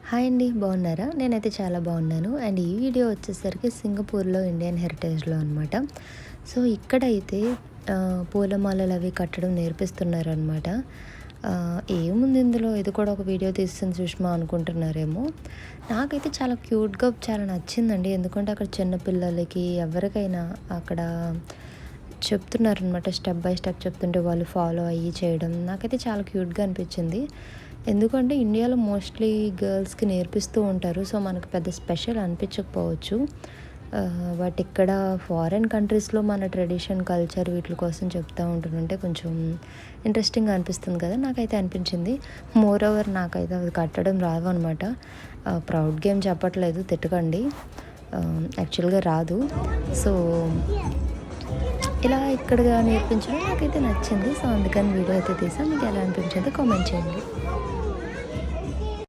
Hi అండి, బాగున్నారా? నేనైతే చాలా బాగున్నాను. అండ్ ఈ వీడియో వచ్చేసరికి సింగపూర్లో ఇండియన్ హెరిటేజ్లో అనమాట. సో ఇక్కడైతే పూలమాలలు అవి కట్టడం నేర్పిస్తున్నారనమాట. ఏముంది ఇందులో, ఇది కూడా ఒక వీడియో తీస్తుంది సుష్మా అనుకుంటున్నారేమో. నాకైతే చాలా క్యూట్గా చాలా నచ్చిందండి. ఎందుకంటే అక్కడ చిన్నపిల్లలకి ఎవరికైనా అక్కడ చెప్తున్నారనమాట. స్టెప్ బై స్టెప్ చెప్తుంటే వాళ్ళు ఫాలో అయ్యి చేయడం నాకైతే చాలా క్యూట్గా అనిపించింది. ఎందుకంటే ఇండియాలో మోస్ట్లీ గర్ల్స్కి నేర్పిస్తూ ఉంటారు. సో మనకు పెద్ద స్పెషల్ అనిపించకపోవచ్చు. బట్ ఇక్కడ ఫారెన్ కంట్రీస్లో మన ట్రెడిషన్ కల్చర్ వీటి కోసం చెప్తూ ఉంటుంటే కొంచెం ఇంట్రెస్టింగ్గా అనిపిస్తుంది కదా, నాకైతే అనిపించింది. మోర్ ఓవర్ నాకైతే అది కట్టడం రాదు అనమాట. ప్రౌడ్గా ఏం చెప్పట్లేదు, తిట్టకండి, యాక్చువల్గా రాదు. సో ఇలా ఇక్కడ నేర్పించడం నాకైతే నచ్చింది. సో అందుకని వీడియో అయితే తీసాను. మీకు ఎలా అనిపించిందో కామెంట్ చేయండి.